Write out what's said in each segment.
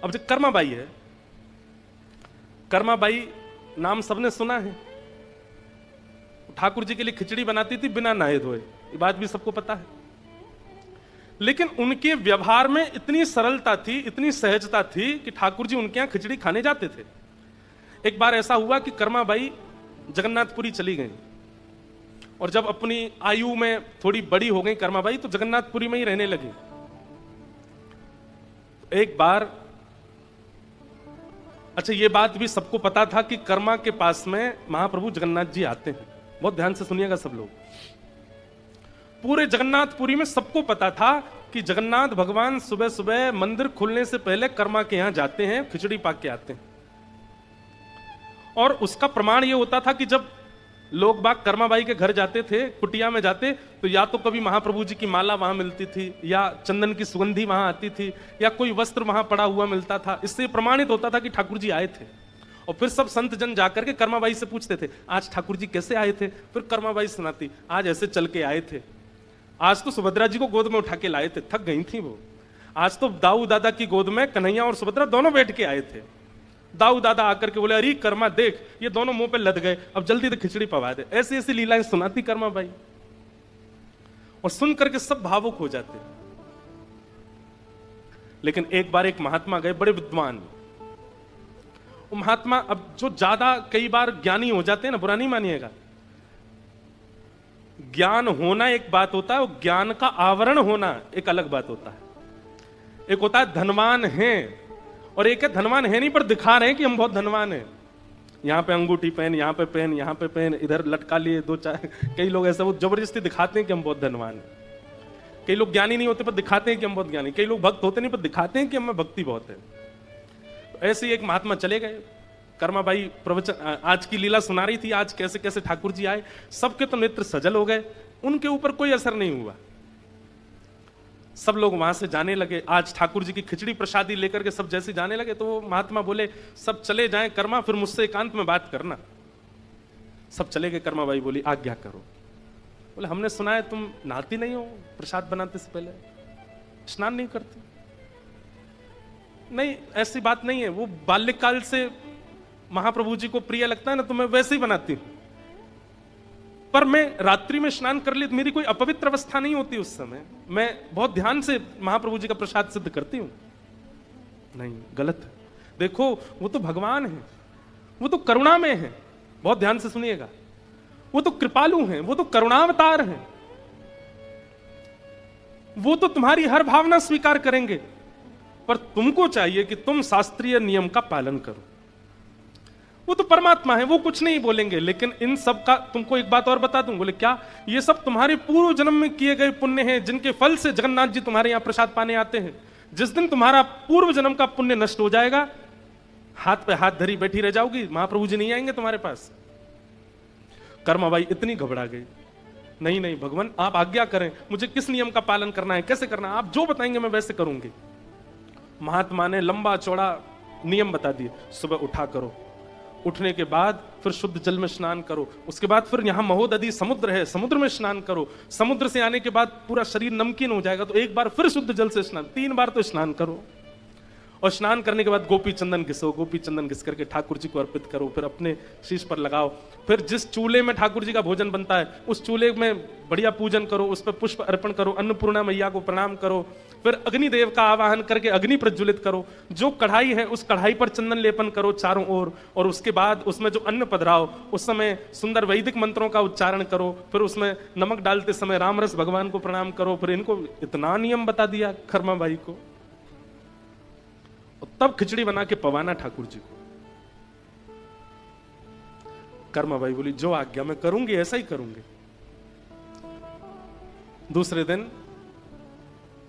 अब जो कर्माबाई है, कर्माबाई नाम सबने सुना है, ठाकुर जी के लिए खिचड़ी बनाती थी बिना नहाए धोए, ये बात भी सबको पता है। लेकिन उनके व्यवहार में इतनी सरलता थी, इतनी सहजता थी कि ठाकुर जी उनके यहां खिचड़ी खाने जाते थे। एक बार ऐसा हुआ कि कर्माबाई जगन्नाथपुरी चली गई, और जब अपनी आयु में थोड़ी बड़ी हो गई कर्माबाई, तो जगन्नाथपुरी में ही रहने लगी। एक बार, अच्छा ये बात भी सबको पता था कि कर्मा के पास में महाप्रभु जगन्नाथ जी आते हैं। बहुत ध्यान से सुनिएगा सब लोग, पूरे जगन्नाथपुरी में सबको पता था कि जगन्नाथ भगवान सुबह सुबह मंदिर खुलने से पहले कर्मा के यहां जाते हैं, खिचड़ी पाक के आते हैं। और उसका प्रमाण यह होता था कि जब लोग बाग कर्माबाई के घर जाते थे, कुटिया में जाते, तो या तो कभी महाप्रभु जी की माला वहां मिलती थी, या चंदन की सुगंधी वहां आती थी, या कोई वस्त्र वहां पड़ा हुआ मिलता था। इससे प्रमाणित होता था कि ठाकुर जी आए थे। और फिर सब संत जन जाकर के कर्माबाई से पूछते थे, आज ठाकुर जी कैसे आए थे? फिर कर्माबाई सुनाती, आज ऐसे चल के आए थे, आज तो सुभद्रा जी को गोद में उठा के लाए थे, थक गई थी वो। आज तो दाऊ दादा की गोद में कन्हैया और सुभद्रा दोनों बैठ के आए थे। दाऊ दादा आकर के बोले, अरे कर्मा देख, ये दोनों मुंह पे लद गए, अब जल्दी से खिचड़ी पवा दे। ऐसी ऐसी लीलाएं सुनाती कर्माबाई, और सुन करके सब भावुक हो जाते। लेकिन एक बार एक महात्मा गए, बड़े विद्वान। वो महात्मा, अब जो ज्यादा कई बार ज्ञानी हो जाते हैं ना, बुरा नहीं मानिएगा, ज्ञान होना एक बात होता है, और ज्ञान का आवरण होना एक अलग बात होता है। एक होता है धनवान हैं, और एक है धनवान है नहीं पर दिखा रहे हैं कि हम बहुत धनवान हैं। यहां पे अंगूठी पहन, यहां पे पहन, यहां पे पहन, इधर लटका लिए दो चार, कई लोग ऐसा वो जबरदस्ती दिखाते हैं कि हम बहुत धनवान हैं। कई लोग ज्ञानी नहीं होते पर दिखाते हैं कि हम बहुत ज्ञानी, कई लोग भक्त होते नहीं पर दिखाते हैं कि हमें भक्ति बहुत है। तो ऐसे ही एक महात्मा चले गए, कर्माबाई प्रवचन आज की लीला सुना रही थी, आज कैसे कैसे ठाकुर जी आए, सबके तो नेत्र सजल हो गए, उनके ऊपर कोई असर नहीं हुआ। सब लोग वहां से जाने लगे, आज ठाकुर जी की खिचड़ी प्रसादी लेकर के सब जैसे जाने लगे, तो वो महात्मा बोले, सब चले जाएं कर्मा, फिर मुझसे एकांत में बात करना। सब चले गए, कर्माबाई बोली, आज्ञा करो। बोले, हमने सुना है तुम नहाती नहीं हो प्रसाद बनाते से पहले, स्नान नहीं करती। नहीं, ऐसी बात नहीं है, वो बाल्यकाल से महाप्रभु जी को प्रिय लगता है ना, तो मैं वैसे ही बनाती हूं। पर मैं रात्रि में स्नान कर ली तो मेरी कोई अपवित्र अवस्था नहीं होती उस समय, मैं बहुत ध्यान से महाप्रभु जी का प्रसाद सिद्ध करती हूं। नहीं, गलत है। देखो, वो तो भगवान है, वो तो करुणा में है, बहुत ध्यान से सुनिएगा, वो तो कृपालु हैं, वो तो करुणावतार हैं, वो तो तुम्हारी हर भावना स्वीकार करेंगे। पर तुमको चाहिए कि तुम शास्त्रीय नियम का पालन करो। वो तो परमात्मा है, वो कुछ नहीं बोलेंगे। लेकिन इन सब का तुमको एक बात और बता दूं। बोले, क्या? ये सब तुम्हारे पूर्व जन्म में किए गए पुण्य हैं, जिनके फल से जगन्नाथ जी तुम्हारे यहां प्रसाद पाने आते हैं। जिस दिन तुम्हारा पूर्व जन्म का पुण्य नष्ट हो जाएगा, हाथ पे हाथ धरी बैठी रह जाओगी, महाप्रभु जी नहीं आएंगे तुम्हारे पास। कर्माबाई इतनी घबरा गई, नहीं नहीं भगवान, आप आज्ञा करें, मुझे किस नियम का पालन करना है, कैसे करना है, आप जो बताएंगे मैं वैसे करूंगी। महात्मा ने लंबा चौड़ा नियम बता दिए। सुबह उठा करो, उठने के बाद फिर शुद्ध जल में स्नान करो, उसके बाद फिर यहाँ महोदधि समुद्र है, समुद्र में स्नान करो, समुद्र से आने के बाद पूरा शरीर नमकीन हो जाएगा, तो एक बार फिर शुद्ध जल से स्नान, 3 बार तो स्नान करो। और स्नान करने के बाद गोपी चंदन घिसो, गोपी चंदन घिस करके ठाकुर जी को अर्पित करो, फिर अपने शीश पर लगाओ। फिर जिस चूल्हे में ठाकुर जी का भोजन बनता है उस चूल्हे में बढ़िया पूजन करो, उस पर पुष्प अर्पण करो, अन्नपूर्णा मैया को प्रणाम करो। फिर अग्निदेव का आवाहन करके अग्नि प्रज्वलित करो, जो कढ़ाई है उस कढ़ाई पर चंदन लेपन करो चारों ओर, और उसके बाद उसमें जो अन्न पधराओ उस समय सुंदर वैदिक मंत्रों का उच्चारण करो। फिर उसमें नमक डालते समय रामरस भगवान को प्रणाम करो। फिर इनको इतना नियम बता दिया कर्माबाई को, और तब खिचड़ी बना के पवाना ठाकुर जी को। कर्माबाई बोली, जो आज्ञा मैं करूंगी ऐसा ही करूंगी। दूसरे दिन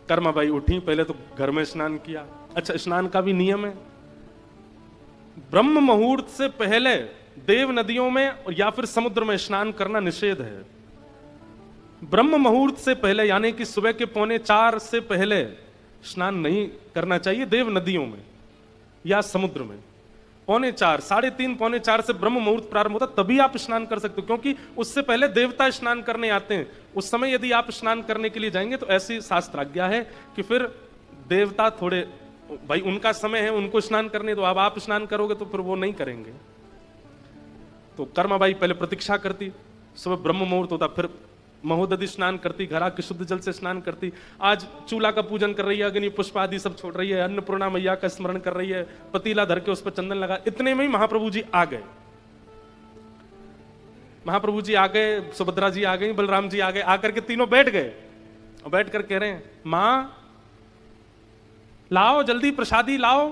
कर्माबाई उठी, पहले तो घर में स्नान किया। अच्छा, स्नान का भी नियम है, ब्रह्म मुहूर्त से पहले देव नदियों में या फिर समुद्र में स्नान करना निषेध है। ब्रह्म मुहूर्त से पहले यानी कि सुबह के 3:45 से पहले स्नान नहीं करना चाहिए देव नदियों में या समुद्र में। 3:45, 3:30, 3:45 से ब्रह्म मुहूर्त प्रारंभ होता, तभी आप स्नान कर सकते हो, क्योंकि उससे पहले देवता स्नान करने आते हैं। उस समय यदि आप स्नान करने के लिए जाएंगे तो ऐसी शास्त्र आज्ञा है कि फिर देवता थोड़े भाई उनका समय है, उनको स्नान करने दो, अब आप स्नान करोगे तो फिर वो नहीं करेंगे। तो कर्माबाई पहले प्रतीक्षा करती, सुबह ब्रह्म मुहूर्त होता, फिर महोदधि स्नान करती, घर आके शुद्ध जल से स्नान करती। आज चूल्हा का पूजन कर रही है, अग्नि पुष्प आदि सब छोड़ रही है, अन्नपूर्णा मैया का स्मरण कर रही है, पतीला धर के उस पर चंदन लगा। इतने में ही महाप्रभु जी आ गए। महाप्रभु जी आ गए, सुभद्रा जी आ गई, बलराम जी आ गए, आकर के तीनों बैठ गए और बैठ कर कह रहे हैं, मां लाओ जल्दी प्रसादी लाओ।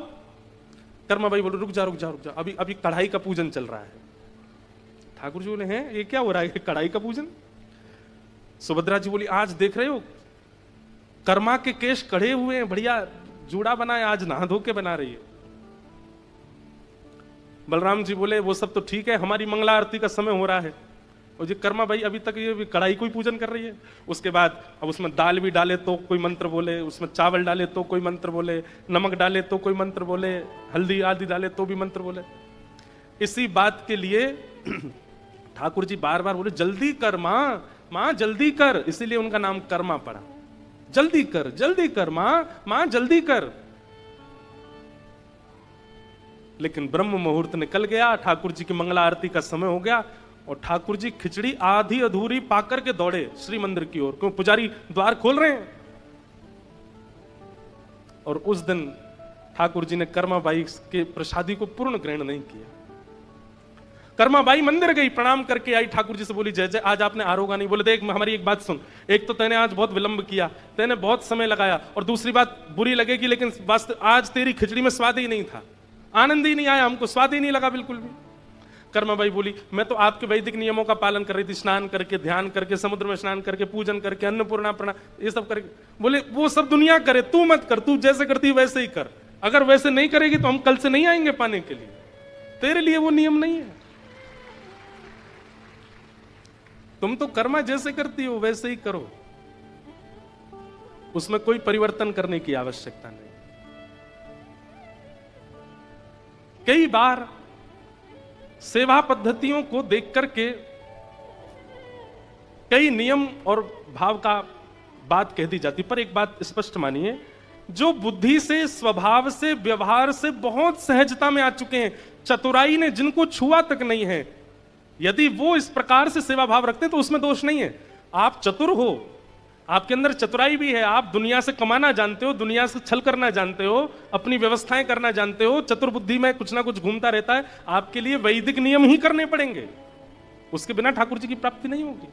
कर्माबाई बोले रुक जा रुक जा रुक जा, अभी अभी कढ़ाई का पूजन चल रहा है। ठाकुर जी बोले हैं ये क्या हो रहा है, कढ़ाई का पूजन? सुभद्रा जी बोली आज देख रहे हो कर्मा के केश कढ़े हुए हैं, बढ़िया जूड़ा बनाए, आज नहा धो के बना रही है। बलराम जी बोले वो सब तो ठीक है, हमारी मंगला आरती का समय हो रहा है। और जी कर्मा भाई अभी तक ये कढ़ाई को ही पूजन कर रही है। उसके बाद अब उसमें दाल भी डाले तो कोई मंत्र बोले, उसमें चावल डाले तो कोई मंत्र बोले, नमक डाले तो कोई मंत्र बोले, हल्दी आदि डाले तो भी मंत्र बोले। इसी बात के लिए ठाकुर जी बार बार बोले जल्दी कर मां, मां जल्दी कर, इसीलिए उनका नाम कर्मा पड़ा। जल्दी कर मां जल्दी कर। लेकिन ब्रह्म मुहूर्त निकल गया, ठाकुर जी की मंगला आरती का समय हो गया और ठाकुर जी खिचड़ी आधी अधूरी पाकर के दौड़े श्री मंदिर की ओर, क्यों पुजारी द्वार खोल रहे हैं। और उस दिन ठाकुर जी ने कर्माबाई के प्रसादी को पूर्ण ग्रहण नहीं किया। कर्माबाई मंदिर गई, प्रणाम करके आई, ठाकुर जी से बोली जय जय आज आपने आरोगा नहीं। बोले देख हमारी एक बात सुन, एक तो तैने आज बहुत विलंब किया, तैने बहुत समय लगाया, और दूसरी बात बुरी लगेगी लेकिन वास्तव आज तेरी खिचड़ी में स्वाद ही नहीं था, आनंद ही नहीं आया, हमको स्वाद ही नहीं लगा बिल्कुल भी। कर्माबाई बोली मैं तो आपके वैदिक नियमों का पालन कर रही थी, स्नान करके, ध्यान करके, समुद्र में स्नान करके, पूजन करके, अन्नपूर्णा प्रणाम ये सब करके। बोले वो सब दुनिया करे, तू मत कर, तू जैसे करती वैसे ही कर। अगर वैसे नहीं करेगी तो हम कल से नहीं आएंगे पाने के लिए, तेरे लिए वो नियम नहीं है। तुम तो कर्मा जैसे करती हो वैसे ही करो, उसमें कोई परिवर्तन करने की आवश्यकता नहीं। कई बार सेवा पद्धतियों को देख करके कई नियम और भाव का बात कह दी जाती, पर एक बात स्पष्ट मानिए, जो बुद्धि से, स्वभाव से, व्यवहार से बहुत सहजता में आ चुके हैं, चतुराई ने जिनको छुआ तक नहीं है, यदि वो इस प्रकार से सेवा भाव रखते हैं तो उसमें दोष नहीं है। आप चतुर हो, आपके अंदर चतुराई भी है, आप दुनिया से कमाना जानते हो, दुनिया से छल करना जानते हो, अपनी व्यवस्थाएं करना जानते हो, चतुर बुद्धि में कुछ ना कुछ घूमता रहता है, आपके लिए वैदिक नियम ही करने पड़ेंगे, उसके बिना ठाकुर जी की प्राप्ति नहीं होगी।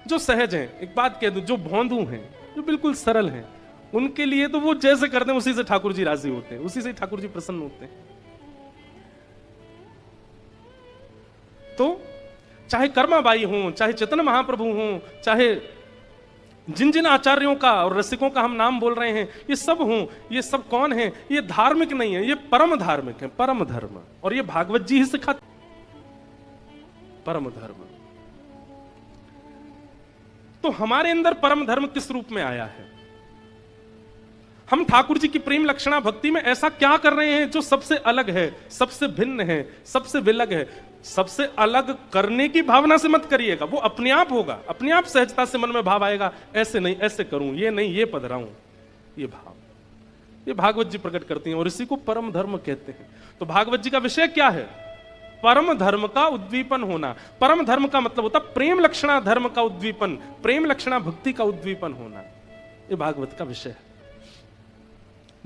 जो सहज हैं, एक बात कह दूं, जो भोंदू हैं, जो बिल्कुल सरल हैं, उनके लिए तो वो जैसे करते हैं उसी से ठाकुर जी राजी होते हैं, उसी से ठाकुर जी प्रसन्न होते हैं। तो चाहे कर्माबाई हों, चाहे चैतन्य महाप्रभु हों, चाहे जिन जिन आचार्यों का और रसिकों का हम नाम बोल रहे हैं, ये सब हों, ये सब कौन है? ये धार्मिक नहीं है, ये परम धार्मिक है, परम धर्म। और ये भागवत जी ही सिखाते परम धर्म। तो हमारे अंदर परम धर्म किस रूप में आया है? हम ठाकुर जी की प्रेम लक्षणा भक्ति में ऐसा क्या कर रहे हैं जो सबसे अलग है, सबसे भिन्न है, सबसे विलग है? सबसे अलग करने की भावना से मत करिएगा, वो अपने आप होगा, अपने आप सहजता से मन में भाव आएगा, ऐसे नहीं ऐसे करूं, ये नहीं ये पध रहा हूं, ये भाव, ये भागवत जी प्रकट करती हैं और इसी को परम धर्म कहते हैं। तो भागवत जी का विषय क्या है? परम धर्म का उद्दीपन होना। परम धर्म का मतलब होता प्रेम लक्षणा धर्म का उद्दीपन, प्रेम लक्षणा भक्ति का उद्दीपन होना, ये भागवत का विषय है।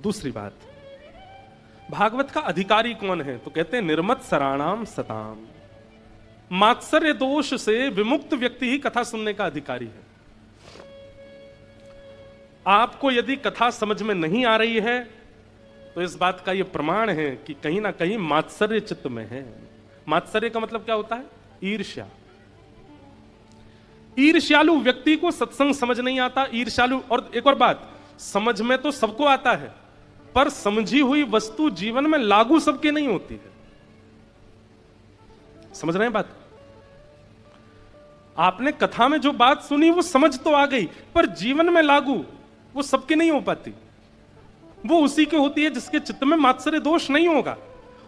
दूसरी बात, भागवत का अधिकारी कौन है? तो कहते हैं निर्मत सराणाम सताम, मात्सर्य दोष से विमुक्त व्यक्ति ही कथा सुनने का अधिकारी है। आपको यदि कथा समझ में नहीं आ रही है तो इस बात का यह प्रमाण है कि कहीं ना कहीं मात्सर्य चित्त में है। मात्सर्य का मतलब क्या होता है? ईर्ष्या। ईर्ष्यालु व्यक्ति को सत्संग समझ नहीं आता, ईर्ष्यालु। और एक और बात, समझ में तो सबको आता है, पर समझी हुई वस्तु जीवन में लागू सबके नहीं होती है। समझ रहे हैं बात? आपने कथा में जो बात सुनी वो समझ तो आ गई, पर जीवन में लागू वो सबके नहीं हो पाती। वो उसी की होती है जिसके चित्त में मात्सर्य दोष नहीं होगा।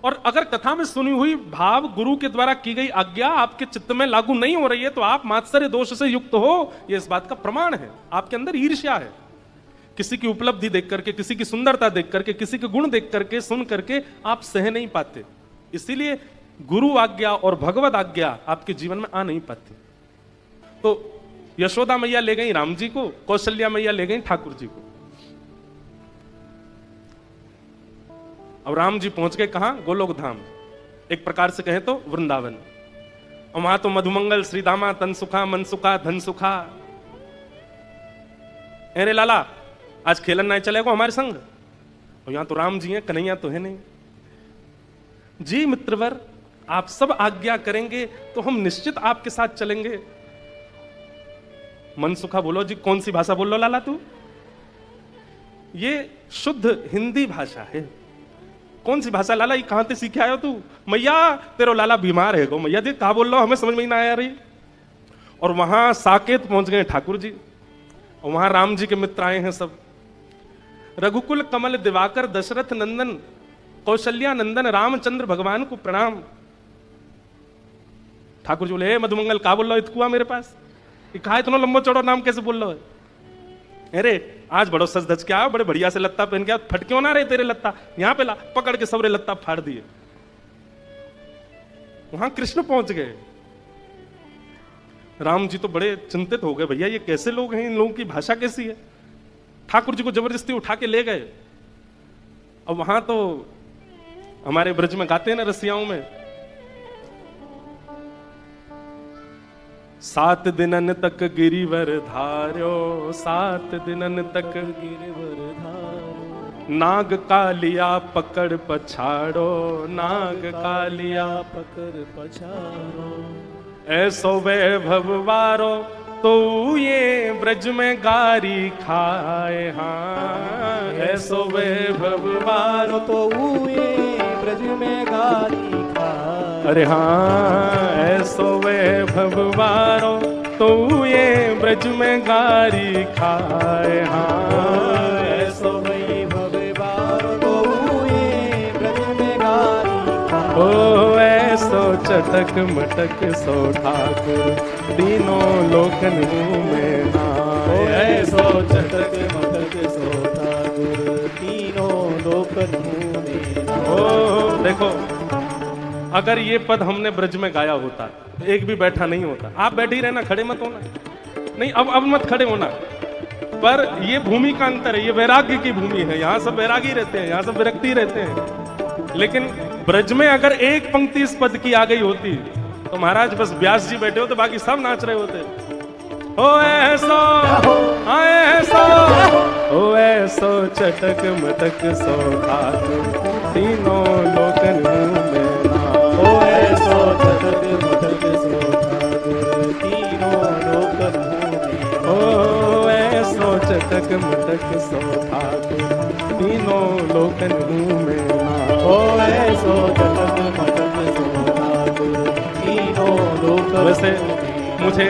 और अगर कथा में सुनी हुई भाव गुरु के द्वारा की गई आज्ञा आपके चित्त में लागू नहीं हो रही है तो आप मात्सर्य दोष से युक्त हो, यह इस बात का प्रमाण है। आपके अंदर ईर्ष्या है। किसी की उपलब्धि देख करके, किसी की सुंदरता देख करके, किसी के गुण देख करके, सुन करके आप सह नहीं पाते। इसीलिए गुरु आज्ञा और भगवत आज्ञा आपके जीवन में आ नहीं पाती। तो यशोदा मैया ले गई राम जी को, कौशल्या मैया ले गई ठाकुर जी को। अब राम जी पहुंच गए कहां? गोलोक धाम, एक प्रकार से कहें तो वृंदावन। और वहां तो मधुमंगल श्रीदामा तन सुखा मन सुखा धन सुखा। अरे लाला आज खेलन नहीं चलेगा हमारे संग? और यहां तो राम जी हैं, कन्हैया तो है नहीं। जी मित्रवर, आप सब आज्ञा करेंगे तो हम निश्चित आपके साथ चलेंगे। मन सुखा बोलो जी, कौन सी भाषा बोल लो लाला तू? ये शुद्ध हिंदी भाषा है। कौन सी भाषा लाला, ये कहां से सीखे आयो तू? मैया तेरो लाला बीमार है गो। मैया जी कहा बोल रहा हूं, हमें समझ में ही ना आया रही। और वहां साकेत पहुंच गए ठाकुर जी, और वहां राम जी के मित्र आए हैं सब। रघुकुल कमल दिवाकर दशरथ नंदन कौशल्या नंदन रामचंद्र भगवान को प्रणाम। ठाकुर जी बोले, हे मधुमंगल कहा बोल रहा इतकुआ मेरे पास? कहा इतना लंबा चौड़ा नाम कैसे बोल रहा है? अरे आज बड़ो सज धज के आया, बड़े बढ़िया से लत्ता पहन के, फट क्यों ना रहे तेरे लत्ता? यहां पे ला, पकड़ के सबरे लत्ता फाड़ दिए। वहां कृष्ण पहुंच गए। राम जी तो बड़े चिंतित हो गए, भैया ये कैसे लोग हैं, इन लोगों की भाषा कैसी है? ठाकुर जी को जबरदस्ती उठा के ले गए। अब वहां तो हमारे ब्रज में गाते हैं ना रसियाओं में, 7 दिनन तक गिरिवर धार्यो, 7 दिनन तक गिरिवर धार्यो, नाग कालिया पकड़ पछाड़ो, नाग कालिया पकड़ पछाड़ो, ऐसो वैभव वारो तो ये ब्रज में गारी खाए। हाँ ऐसो वैभव वारो तो ये ब्रज में गारी खाए। अरे हाँ ऐसो वैभव वारो तो ये ब्रज में गारी खाए। हाँ ऐसो वैभव वारो तो ये ब्रज में गारी खाए। ओ ऐसो चटक मटक सो ठाकुर तीनों लोकन में नाए। ऐसो चटक मटक सो ठाकुर तीनों लोकन में नाए। ओ देखो, अगर ये पद हमने ब्रज में गाया होता, एक भी बैठा नहीं होता। आप बैठे ही रहना, खड़े मत होना। नहीं अब मत खड़े होना। पर ये भूमि का अंतर है, ये वैराग्य की भूमि है। यहाँ सब वैरागी रहते हैं, यहाँ सब विरक्ति रहते हैं। लेकिन ब्रज में अगर एक पंक्ति इस पद की आ गई होती तो महाराज बस व्यास जी बैठे होते, बाकी सब नाच रहे होते। ओ ऐसो ऐसो ओ ऐसो चटक मटक सो ठाकुर तीनों लोकन में नाए। ओ ऐसो चटक मटक सो ठाकुर तीनों लोकन में। ओ ऐसो चटक मटक सो ठाकुर तीनों लोकन में नाए। ओ ऐसो चटक मटक सो ठाकुर तीनों लोकन। वैसे मुझे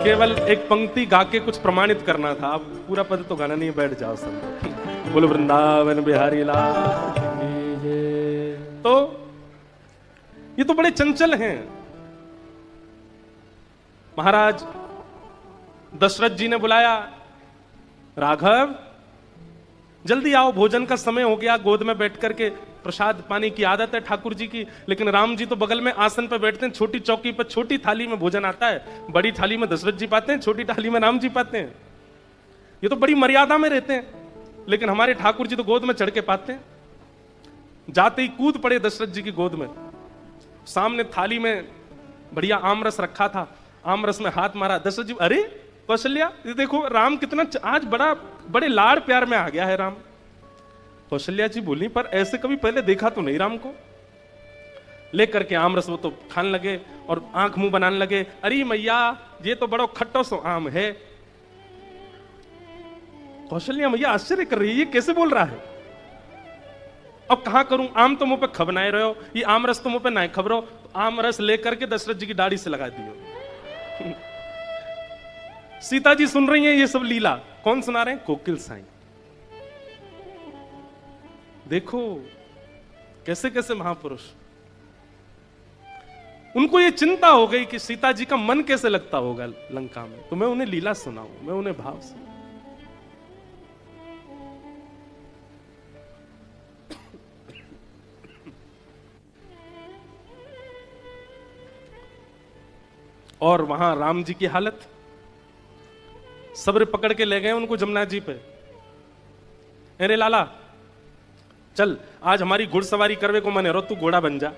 केवल एक पंक्ति गा के कुछ प्रमाणित करना था। अब पूरा पद तो गाना नहीं, बैठ जाओ सब। बोलो वृंदावन बिहारी लाल। तो ये तो बड़े चंचल हैं। महाराज दशरथ जी ने बुलाया, राघव जल्दी आओ, भोजन का समय हो गया। गोद में बैठ करके प्रसाद पानी की आदत है ठाकुर जी की, लेकिन राम जी तो बगल में आसन पर बैठते हैं, छोटी चौकी पर छोटी थाली में भोजन आता है। बड़ी थाली में दशरथ जी पाते हैं, छोटी थाली में राम जी पाते हैं। ये तो बड़ी मर्यादा में रहते हैं, लेकिन हमारे ठाकुर जी तो गोद में चढ़ के पाते हैं। जाते ही कूद पड़े दशरथ जी की गोद में। सामने थाली में बढ़िया आमरस रखा था, आमरस में हाथ मारा। दशरथ जी, अरे कौशल्या ये देखो राम कितना आज बड़े लाड़ प्यार में आ गया है राम। कौशल्या जी बोली, पर ऐसे कभी पहले देखा तो नहीं राम को। लेकर के आमरस वो तो खाने लगे और आंख मुंह बनाने लगे। अरे मैया ये तो बड़ा खट्टो सो आम है। कौशल्या मैया आश्चर्य कर रही है, ये कैसे बोल रहा है। अब कहां करूं, आम तो मुंह पे खबनाए रहे हो, ये आमरस तो मुंह पे ना खबरो। तो आमरस लेकर के दशरथ जी की दाढ़ी से लगा दियो। सीता जी सुन रही हैं ये सब लीला। कौन सुना रहे हैं? कोकिल साईं। देखो कैसे कैसे महापुरुष, उनको ये चिंता हो गई कि सीता जी का मन कैसे लगता होगा लंका में, तो मैं उन्हें लीला सुनाऊं, मैं उन्हें भाव सुनाऊं। और वहां राम जी की हालत, सब्र पकड़ के ले गए उनको जमुना जी पे। अरे लाला चल, आज हमारी घुड़सवारी करवे को मन है, रो तू घोड़ा बन जा।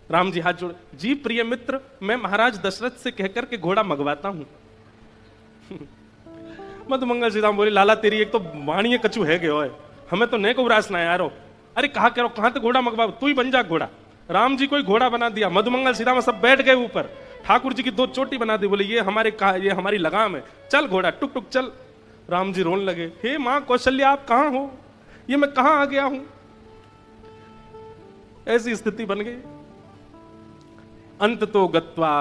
राम जी हाथ जोड़, जी प्रिय मित्र, मैं महाराज दशरथ से कहकर के घोड़ा मंगवाता हूं। मधुमंगल सीधा बोली, लाला तेरी एक तो वाणी कचू है गयो है, हमें तो नहीं को उरास ना यारो। अरे कहा करो, कहां तो घोड़ा मंगवा, तू ही बन जा घोड़ा। राम जी को ही घोड़ा बना दिया। मधुमंगल सीधा में सब बैठ गए ऊपर, ठाकुर जी की 2 चोटी बना दी। बोले ये हमारी लगाम है, चल घोड़ा टुक टुक चल। राम जी रोने लगे, हे मां कौशल्या आप कहां हो, ये मैं कहां आ गया हूं। ऐसी स्थिति बन गई। अंत तो गत्वा,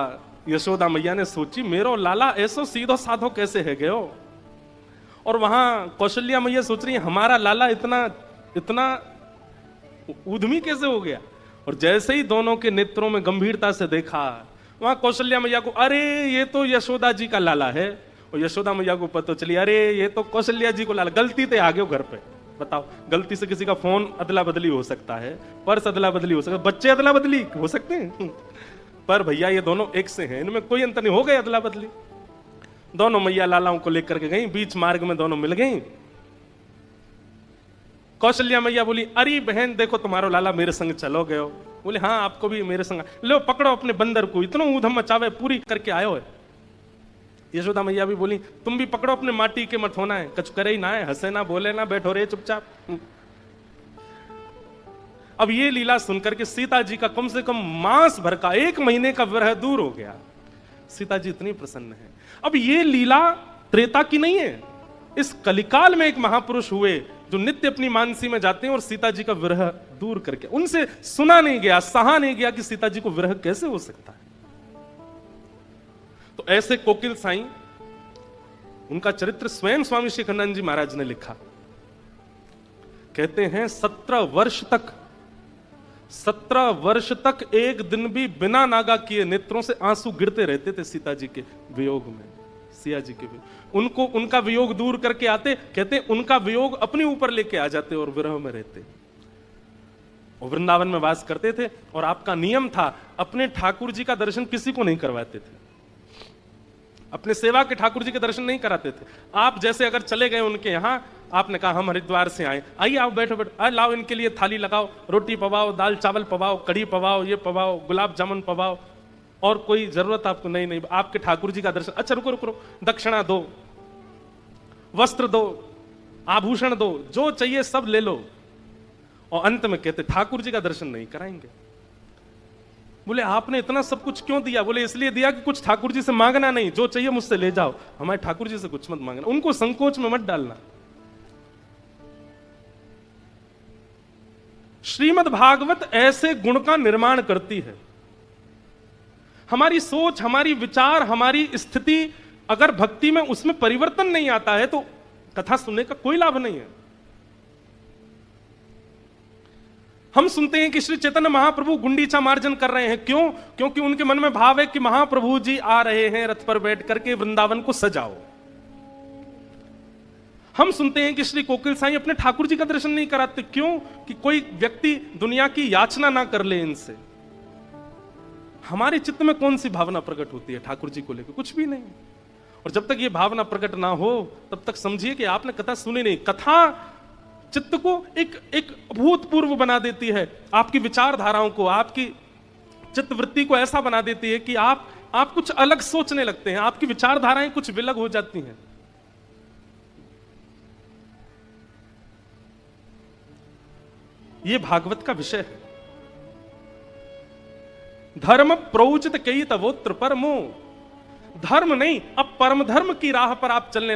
यशोदा मैया ने सोची मेरो लाला ऐसो सीधो साधो कैसे है गयो। और वहां कौशल्या मैया सोच रही है हमारा लाला इतना इतना उद्यमी कैसे हो गया। और जैसे ही दोनों के नेत्रों में गंभीरता से देखा, वहां कौशल्या मैया को अरे ये तो यशोदा जी का लाला है। और यशोदा मैया को पता चली अरे ये तो कौशल्या जी को लाला, गलती से आ गए घर पे। बताओ, गलती से किसी का फोन अदला बदली हो सकता है, पर्स अदला बदली हो सकता है, बच्चे अदला बदली हो सकते हैं, पर भैया ये दोनों एक से हैं, इनमें कोई अंतर नहीं। हो गए अदला बदली। दोनों मैया लालाओं को लेकर के गई, बीच मार्ग में दोनों मिल गई। कौशल्या मैया बोली, अरे बहन देखो तुम्हारो लाला मेरे संग चलो गयो। बोले हाँ आपको भी मेरे संग, लो पकड़ो अपने बंदर को, इतना ऊधम मचावे पूरी करके आयो है। यशोदा मैया भी बोली, तुम भी पकड़ो अपने माटी के मत होना है, कछ करे ही ना है, हंसे ना बोले ना, बैठो रे चुपचाप। अब ये लीला सुनकर के सीता जी का कम से कम मास भर का 1 महीने का विरह दूर हो गया। सीता जी इतनी प्रसन्न है। अब ये लीला त्रेता की नहीं है, इस कलिकाल में एक महापुरुष हुए जो नित्य अपनी मानसी में जाते हैं और सीता जी का विरह दूर करके, उनसे सुना नहीं गया, सहा नहीं गया कि सीता जी को विरह कैसे हो सकता है। तो ऐसे कोकिल साईं, उनका चरित्र स्वयं स्वामी शेखरानंद जी महाराज ने लिखा। कहते हैं 17 वर्ष तक एक दिन भी बिना नागा किए नेत्रों से आंसू गिरते रहते थे सीता जी के वियोग में, सिया जी के वियोग। उनको उनका वियोग दूर करके आते, कहते उनका वियोग अपने ऊपर लेके आ जाते और विरह में रहते। और वृंदावन में वास करते थे और आपका नियम था अपने ठाकुर जी का दर्शन किसी को नहीं करवाते थे, अपने सेवा के ठाकुर जी के दर्शन नहीं कराते थे। आप जैसे अगर चले गए उनके यहां, आपने कहा हम हरिद्वार से आए, आइए आओ बैठो बैठो, लाओ इनके लिए थाली लगाओ, रोटी पवाओ, दाल चावल पवाओ, कढ़ी पवाओ, ये पवाओ, गुलाब जामुन पवाओ, और कोई जरूरत आपको नहीं, आपके ठाकुर जी का दर्शन। अच्छा रुको रुको, दक्षिणा दो, वस्त्र दो, आभूषण दो, जो चाहिए सब ले लो। और अंत में कहते ठाकुर जी का दर्शन नहीं कराएंगे। बोले आपने इतना सब कुछ क्यों दिया। बोले इसलिए दिया कि कुछ ठाकुर जी से मांगना नहीं, जो चाहिए मुझसे ले जाओ, हमारे ठाकुर जी से कुछ मत मांगना, उनको संकोच में मत डालना। श्रीमद् भागवत ऐसे गुण का निर्माण करती है। हमारी सोच, हमारी विचार, हमारी स्थिति अगर भक्ति में उसमें परिवर्तन नहीं आता है तो कथा सुनने का कोई लाभ नहीं है। हम सुनते हैं कि श्री चैतन्य महाप्रभु गुंडीचा मार्जन कर रहे हैं, क्यों? क्योंकि उनके मन में भाव है कि महाप्रभु जी आ रहे हैं, रथ पर बैठ करके वृंदावन को सजाओ। हम सुनते हैं कि श्री कोकिल साईं अपने ठाकुर जी का दर्शन नहीं कराते, क्यों? कि कोई व्यक्ति दुनिया की याचना ना कर ले इनसे। हमारे चित्त में कौन सी भावना प्रकट होती है ठाकुर जी को लेकर? कुछ भी नहीं। और जब तक ये भावना प्रकट ना हो तब तक समझिए कि आपने कथा सुनी नहीं। कथा चित्त को एक अभूतपूर्व बना देती है, आपकी विचारधाराओं को, आपकी चित्तवृत्ति को ऐसा बना देती है कि आप कुछ अलग सोचने लगते हैं, आपकी विचारधाराएं कुछ विलग हो जाती हैं। ये भागवत का विषय है। धर्म प्रोचित कई तवोत्र परमो, धर्म नहीं, अब परम धर्म की राह पर आप चलने